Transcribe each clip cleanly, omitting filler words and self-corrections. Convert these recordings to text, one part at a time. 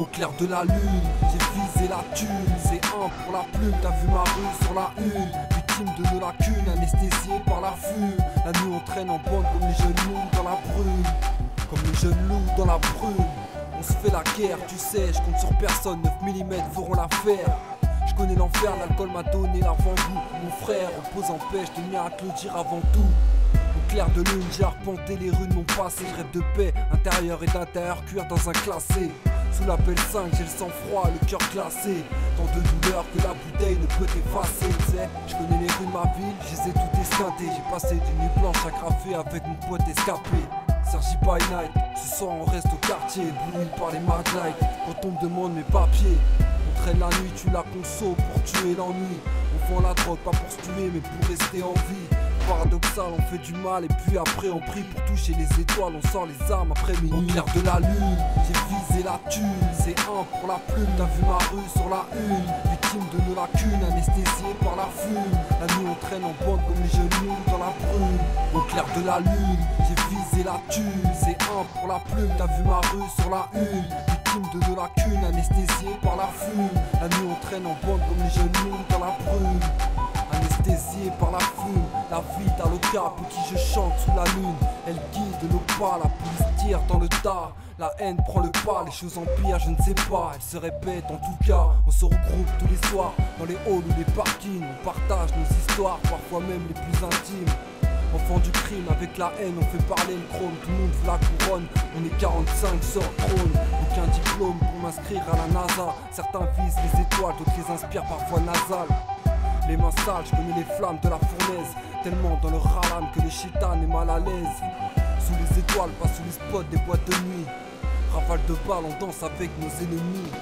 Au clair de la lune, j'ai visé la thune. C'est un pour la plume, t'as vu ma rue sur la une. Victime de nos lacunes, anesthésié par la fume. La nuit on traîne en bande comme les jeunes loups dans la brume. Comme les jeunes loups dans la brume. On se fait la guerre, tu sais, je compte sur personne. 9 mm feront l'affaire. Je connais l'enfer, l'alcool m'a donné l'avant-goût. Mon frère, repose en paix, je tenais à te le dire avant tout. Au clair de lune, j'ai arpenté les rues de mon passé. Je rêve de paix, intérieur et d'intérieur, cuire dans un classé. Sous la pelle 5, j'ai le sang froid, le cœur glacé. Tant de douleur que la bouteille ne peut effacer. Tu sais, je connais les rues de ma ville, je les ai toutes esquintées. J'ai passé d'une nuit blanche à graffer avec mon pote escapé. Sergi by night, ce soir on reste au quartier, ébloui par les mad lights. Quand on me demande mes papiers, on traîne la nuit, tue la conso pour tuer l'ennui. On vend la drogue pas pour se tuer mais pour rester en vie. Paradoxal, on fait du mal et puis après on prie pour toucher les étoiles, on sort les armes après minuit. Au clair de la lune, j'ai visé la thune. C'est un pour la plume, t'as vu ma rue sur la une. Victime de nos lacunes, anesthésié par la fume. La nuit on traîne en bande comme les jeunes loups dans la brume. Au clair de la lune, j'ai visé la thune. C'est un pour la plume, t'as vu ma rue sur la une. Victime de nos lacunes, anesthésié par la fume. La nuit on traîne en bande comme les jeunes loups dans la brume. Anesthésié par la fume, la vie d'Aloca pour qui je chante sous la lune. Elle guide nos pas, la police tire dans le tas. La haine prend le pas, les choses empirent, je ne sais pas. Elle se répète en tout cas, on se regroupe tous les soirs dans les halls ou les parkings. On partage nos histoires, parfois même les plus intimes. Enfant du crime, avec la haine, on fait parler le chrome. Tout le monde veut la couronne, on est 45 sur trône. Aucun diplôme pour m'inscrire à la NASA. Certains visent les étoiles, d'autres les inspirent parfois nasales. Les mains sales, je connais les flammes de la fournaise. Tellement dans le ralame que le chétan est mal à l'aise. Sous les étoiles, pas sous les spots des boîtes de nuit. Rafale de balles, on danse avec nos ennemis.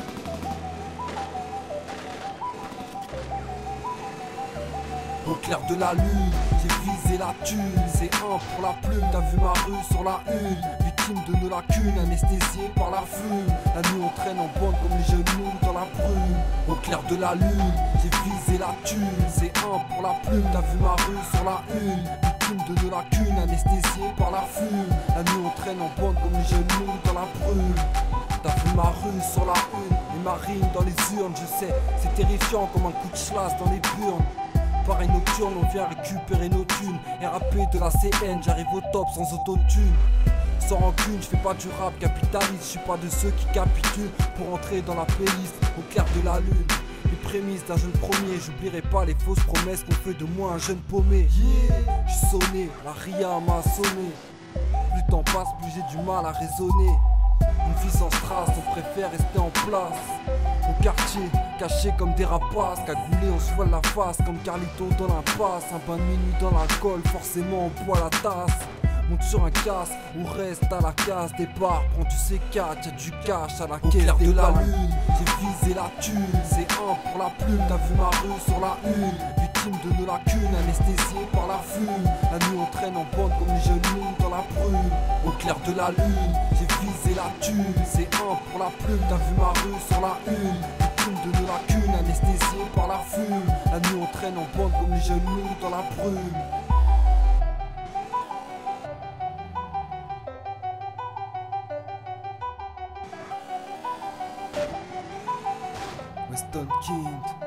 Au clair de la lune, j'ai visé la thune. C'est un pour la plume, t'as vu ma rue sur la une. Victime de nos lacunes, anesthésié par la fume. La nuit on traîne en bande comme les jeunes loups dans la brume. Au clair de la lune, j'ai visé la thune. C'est un pour la plume, t'as vu ma rue sur la une. Victime de nos lacunes, anesthésié par la fume. La nuit on traîne en bande comme les jeunes loups dans la brume. T'as vu ma rue sur la une, et ma rime dans les urnes, je sais. C'est terrifiant comme un coup de chlasse dans les burnes. Pareil nocturne, on vient récupérer nos thunes. RAP de la CN, j'arrive au top sans autotune. Sans rancune, je fais pas du rap capitaliste. Je suis pas de ceux qui capitulent pour entrer dans la playlist. Au clair de la lune, les prémices d'un jeune premier. J'oublierai pas les fausses promesses qu'on fait de moi un jeune paumé. J'suis sonné, la ria m'a sonné. Plus le temps passe, plus j'ai du mal à raisonner. Une vie sans strass, on préfère rester en place. Au quartier, caché comme des rapaces. Cagoulé, on se voile la face comme Carlito dans l'impasse. Un bain de minuit dans l'alcool, forcément on boit la tasse. Monte sur un casse ou reste à la case départ. Prends du C4, y'a du cash à la caisse. Au clair de la lune, j'ai visé la thune. C'est un pour la plume, t'as vu ma rue sur la une. Victime de nos lacunes, anesthésié par la fume. La nuit on traîne en bande comme les jeunes loups dans la brume. Au clair de la lune, j'ai visé la thune. C'est un pour la plume, t'as vu ma rue sur la une. Victime de nos lacunes, anesthésié par la fume. La nuit on traîne en bande comme les jeunes loups dans la brume. Weston King.